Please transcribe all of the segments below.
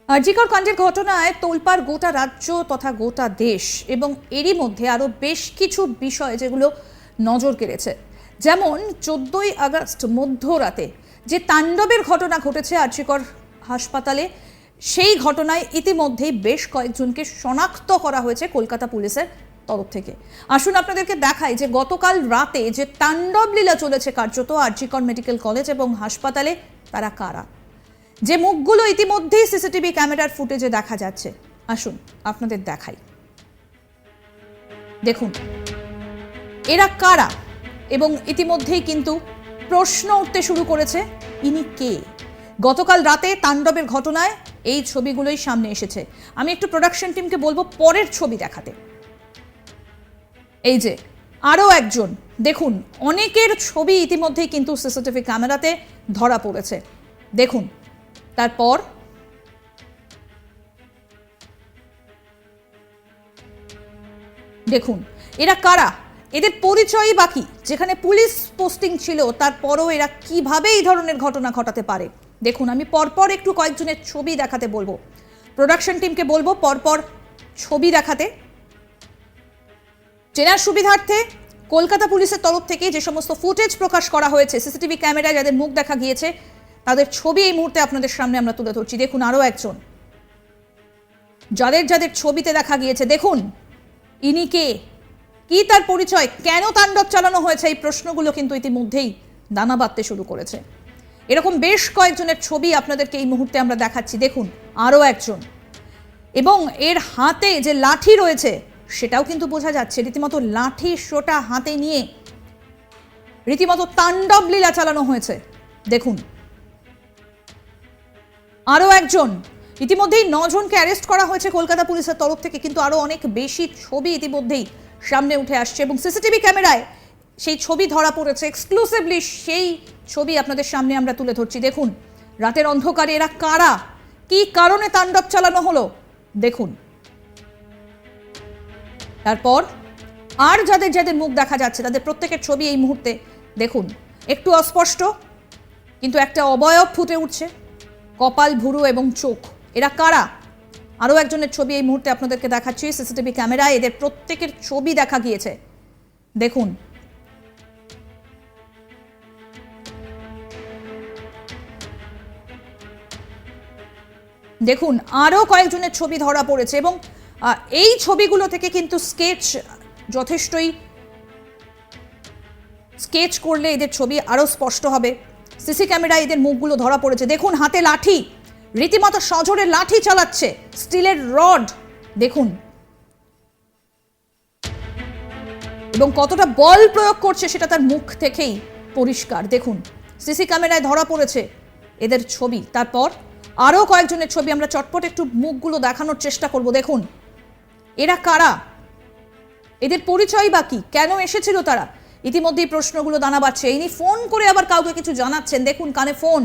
আরজিকর কাণ্ডের ঘটনায় তোলপাড় গোটা রাজ্য তথা গোটা দেশ, এবং এরই মধ্যে আরও বেশ কিছু বিষয় যেগুলো নজর কেড়েছে। যেমন 14ই আগস্ট মধ্যরাতে যে তাণ্ডবের ঘটনা ঘটেছে আরজিকর হাসপাতালে, সেই ঘটনায় ইতিমধ্যেই বেশ কয়েকজনকে শনাক্ত করা হয়েছে কলকাতা পুলিশের তরফ থেকে। আসুন আপনাদেরকে দেখাই যে গতকাল রাতে যে তাণ্ডব লীলা চলেছে কার্যত আরজিকর মেডিকেল কলেজ এবং হাসপাতালে, তারা কারা, যে মুখগুলো ইতিমধ্যেই সিসিটিভি ক্যামেরার ফুটেজে দেখা যাচ্ছে। আসুন আপনাদের দেখাই। দেখুন এরা কারা, এবং ইতিমধ্যেই কিন্তু প্রশ্ন উঠতে শুরু করেছে, ইনি কে। গতকাল রাতে তাণ্ডবের ঘটনায় এই ছবিগুলোই সামনে এসেছে। আমি একটু প্রোডাকশন টিমকে বলবো পরের ছবি দেখাতে। এই যে আরও একজন, দেখুন অনেকের ছবি ইতিমধ্যেই কিন্তু সিসিটিভি ক্যামেরাতে ধরা পড়েছে। দেখুন তারপর দেখুন এরা কারা, এদের পরিচয়ই বাকি। যেখানে পুলিশ পোস্টিং ছিল তারপরও এরা কিভাবে এই ধরনের ঘটনা ঘটাতে পারে। দেখুন আমি পরপর একটু কয়েকজনের ছবি দেখাতে বলবো, প্রোডাকশন টিমকে বলবো পরপর ছবি দেখাতে। চেনার সুবিধার্থে কলকাতা পুলিশের তরফ থেকে যে সমস্ত ফুটেজ প্রকাশ করা হয়েছে, সিসিটিভি ক্যামেরায় যাদের মুখ দেখা গিয়েছে তাদের ছবি এই মুহূর্তে আপনাদের সামনে আমরা তুলে ধরছি। দেখুন আরও একজন, যাদের যাদের ছবিতে দেখা গিয়েছে, দেখুন ইনি কে, কি তার পরিচয়, কেন তাণ্ডব চালানো হয়েছে, এই প্রশ্নগুলো কিন্তু ইতিমধ্যেই দানা বাঁধতে শুরু করেছে। এরকম বেশ কয়েকজনের ছবি আপনাদেরকে এই মুহূর্তে আমরা দেখাচ্ছি। দেখুন আরও একজন, এবং এর হাতে যে লাঠি রয়েছে সেটাও কিন্তু বোঝা যাচ্ছে, রীতিমতো লাঠি সোটা হাতে নিয়ে রীতিমতো তাণ্ডব লীলা চালানো হয়েছে। দেখুন আরও একজন, ইতিমধ্যেই 9 জনকে অ্যারেস্ট করা হয়েছে কলকাতা পুলিশের তরফ থেকে, কিন্তু আরও অনেক বেশি ছবি ইতিমধ্যেই সামনে উঠে আসছে এবং সিসিটিভি ক্যামেরায় সেই ছবি ধরা পড়েছে। এক্সক্লুসিভলি সেই ছবি আপনাদের সামনে আমরা তুলে ধরছি। দেখুন রাতের অন্ধকারে এরা কারা, কি কারণে তাণ্ডব চালানো হলো, দেখুন। তারপর আর যাদের যাদের মুখ দেখা যাচ্ছে তাদের প্রত্যেকের ছবি এই মুহূর্তে দেখুন, একটু অস্পষ্ট কিন্তু একটা অবয়ব ফুটে উঠছে, কপাল, ভুরু এবং চোখ। এরা কারা, আরও একজনের ছবি এই মুহূর্তে আপনাদেরকে দেখাচ্ছি। সিসিটিভি ক্যামেরায় এদের প্রত্যেকের ছবি দেখা গিয়েছে। দেখুন দেখুন আরও কয়েকজনের ছবি ধরা পড়েছে, এবং এই ছবিগুলো থেকে কিন্তু যথেষ্টই স্কেচ করলে এদের ছবি আরও স্পষ্ট হবে। সিসি ক্যামেরায় এদের মুখগুলো ধরা পড়েছে। দেখুন হাতে লাঠি, রীতিমতো সজোরে লাঠি চালাচ্ছে, স্টিলের রড, দেখুন, এবং কতটা বল প্রয়োগ করছে সেটা তার মুখ থেকেই পরিষ্কার। দেখুন সিসি ক্যামেরায় ধরা পড়েছে এদের ছবি। তারপর আরও কয়েকজনের ছবি আমরা চটপট একটু মুখগুলো দেখানোর চেষ্টা করব। দেখুন এরা কারা, এদের পরিচয় বাকি, কেন এসেছিল তারা, ইতিমধ্যেই প্রশ্নগুলো দানা বাঁধছে। ইনি ফোন করে আবার কাউকে কিছু জানাচ্ছেন, দেখুন কানে ফোন।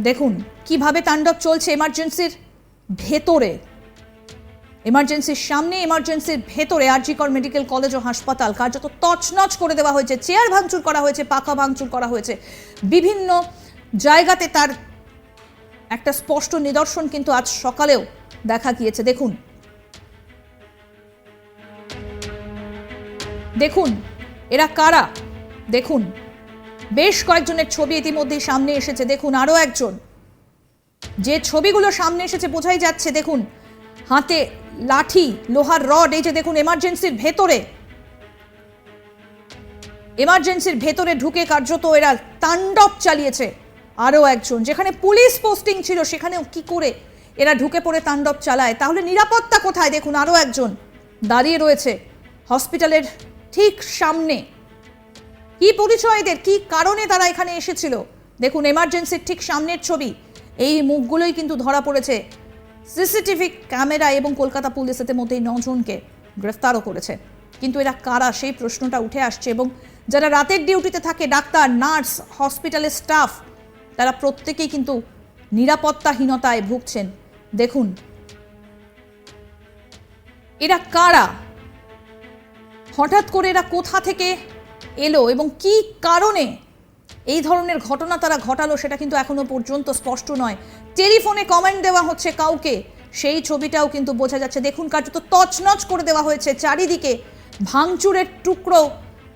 দেখুন কিভাবে তাণ্ডব চলছে এমার্জেন্সির ভেতরে, এমার্জেন্সির সামনে, এমার্জেন্সির ভেতরে আরজিকর মেডিকেল কলেজ ও হাসপাতাল কার্যত তছনছ করে দেওয়া হয়েছে। চেয়ার ভাঙচুর করা হয়েছে, পাখা ভাঙচুর করা হয়েছে, বিভিন্ন জায়গাতে তার একটা স্পষ্ট নিদর্শন কিন্তু আজ সকালেও দেখা গিয়েছে। দেখুন দেখুন এরা কারা, দেখুন বেশ কয়েকজনের ছবি ইতিমধ্যেই সামনে এসেছে। দেখুন আরও একজন, যে ছবিগুলো সামনে এসেছে বোঝাই যাচ্ছে, দেখুন হাতে লাঠি, লোহার রড, এই যে দেখুন এমার্জেন্সির ভেতরে ঢুকে কার্যত এরা তাণ্ডব চালিয়েছে। আরও একজন, যেখানে পুলিশ পোস্টিং ছিল সেখানেও কি করে এরা ঢুকে পড়ে তাণ্ডব চালায়, তাহলে নিরাপত্তা কোথায়। দেখুন আরও একজন দাঁড়িয়ে রয়েছে হসপিটালের ঠিক সামনে, কি পরিচয় এদের, কি কারণে তারা এখানে এসেছিল। দেখুন এমার্জেন্সির ঠিক সামনের ছবি, এই মুখগুলোই কিন্তু ধরা পড়েছে সিসিটিভি ক্যামেরা, এবং কলকাতা পুলিশ এর মধ্যেই 9 জনকে গ্রেফতারও করেছে। কিন্তু এরা কারা সেই প্রশ্নটা উঠে আসছে, এবং যারা রাতের ডিউটিতে থাকে, ডাক্তার, নার্স, হসপিটালের স্টাফ, তারা প্রত্যেকেই কিন্তু নিরাপত্তাহীনতায় ভুগছেন। দেখুন এরা কারা, হঠাৎ করে এরা কোথা থেকে এলো এবং কি কারণে এই ধরনের ঘটনা তারা ঘটালো সেটা কিন্তু এখনো পর্যন্ত স্পষ্ট নয়। টেলিফোনে কমেন্ট দেওয়া হচ্ছে কাউকে, সেই ছবিটাও কিন্তু বোঝা যাচ্ছে। দেখুন, কার্যত তছনছ করে দেওয়া হয়েছে চারিদিকে, ভাঙচুরের টুকরো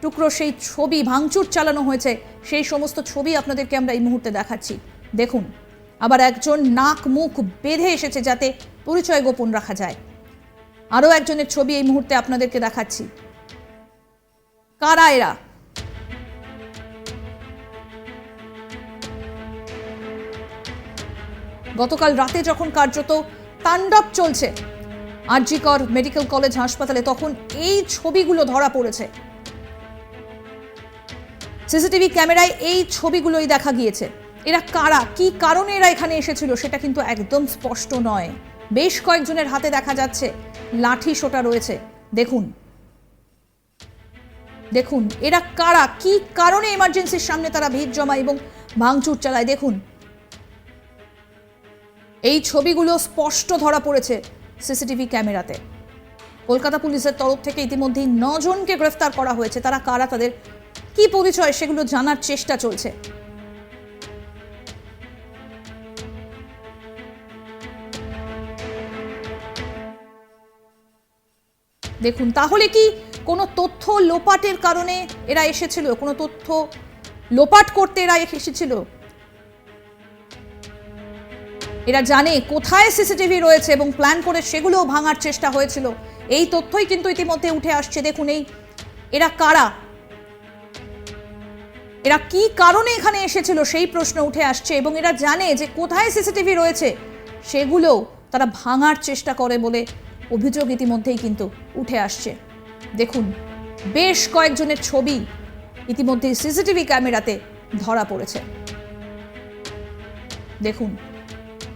টুকরো সেই ছবি, ভাঙচুর চালানো হয়েছে, সেই সমস্ত ছবি আপনাদেরকে আমরা এই মুহূর্তে দেখাচ্ছি। দেখুন, আবার একজন নাক মুখ বেঁধে এসেছে যাতে পরিচয় গোপন রাখা যায়। আরও একজনের ছবি এই মুহূর্তে আপনাদেরকে দেখাচ্ছি। কারা এরা? গতকাল রাতে যখন কার্যত তাণ্ডব চলছে আরজিকর মেডিকেল কলেজ হাসপাতালে, তখন এই ছবিগুলো ধরা পড়েছে। সিসিটিভি ক্যামেরায় এই ছবিগুলোই দেখা গিয়েছে। এরা কারা, কি কারণে এরা এখানে এসেছিল সেটা কিন্তু একদম স্পষ্ট নয়। বেশ কয়েকজনের হাতে দেখা যাচ্ছে লাঠি সোটা রয়েছে। দেখুন দেখুন এরা কারা, কি কারণে এমার্জেন্সির সামনে তারা ভিড় জমায় এবং ভাঙচুর চালায়। দেখুন, এই ছবিগুলো স্পষ্ট ধরা পড়েছে সিসিটিভি ক্যামেরাতে। কলকাতা পুলিশের তরফ থেকে ইতিমধ্যেই 9 জনকে গ্রেফতার করা হয়েছে। তারা কারা, তাদের কি পরিচয়, সেগুলো জানার চেষ্টা চলছে। দেখুন, তাহলে কি কোনো তথ্য লোপাটের কারণে এরা এসেছিল? কোনো তথ্য লোপাট করতে এরা এসেছিল? এরা জানে কোথায় সিসিটিভি রয়েছে এবং প্ল্যান করে সেগুলোও ভাঙার চেষ্টা হয়েছিল। এই তথ্যই কিন্তু ইতিমধ্যে উঠে আসছে। দেখুন, এরা কারা, এরা কি কারণে এখানে এসেছিল সেই প্রশ্ন উঠে আসছে এবং এরা জানে যে কোথায় সিসিটিভি রয়েছে সেগুলোও তারা ভাঙার চেষ্টা করে বলে অভিযোগ ইতিমধ্যেই কিন্তু উঠে আসছে। দেখুন, বেশ কয়েকজনের ছবি ইতিমধ্যেই সিসিটিভি ক্যামেরাতে ধরা পড়েছে। দেখুন,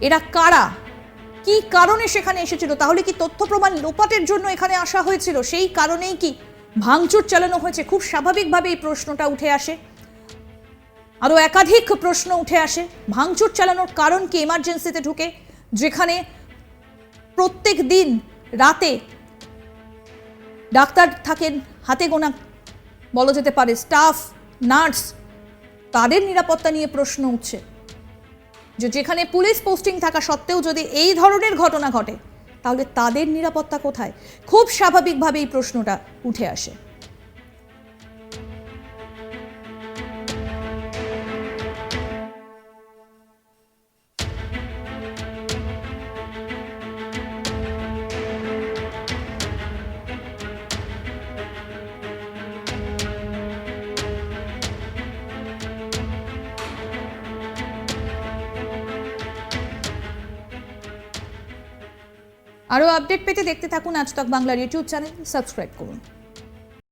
এরা কারা, কি কারণে সেখানে এসেছিল? তাহলে কি তথ্য প্রমাণ লোপাটের জন্য এখানে আসা হয়েছিল? সেই কারণেই কি ভাঙচুর চালানো হয়েছে? খুব স্বাভাবিকভাবে এই প্রশ্নটা উঠে আসে। আরও একাধিক প্রশ্ন উঠে আসে। ভাঙচুর চালানোর কারণ কি? এমার্জেন্সিতে ঢুকে যেখানে প্রত্যেক দিন রাতে ডাক্তার থাকেন হাতে গোনা বলা যেতে পারে, স্টাফ, নার্স, তাদের নিরাপত্তা নিয়ে প্রশ্ন উঠছে। যেখানে পুলিশ পোস্টিং থাকা সত্ত্বেও যদি এই ধরনের ঘটনা ঘটে তাহলে তাদের নিরাপত্তা কোথায়? খুব স্বাভাবিকভাবে এই প্রশ্নটা উঠে আসে। আরও আপডেট পেতে দেখতে থাকুন আজ তাক বাংলার ইউটিউব চ্যানেল, সাবস্ক্রাইব করুন।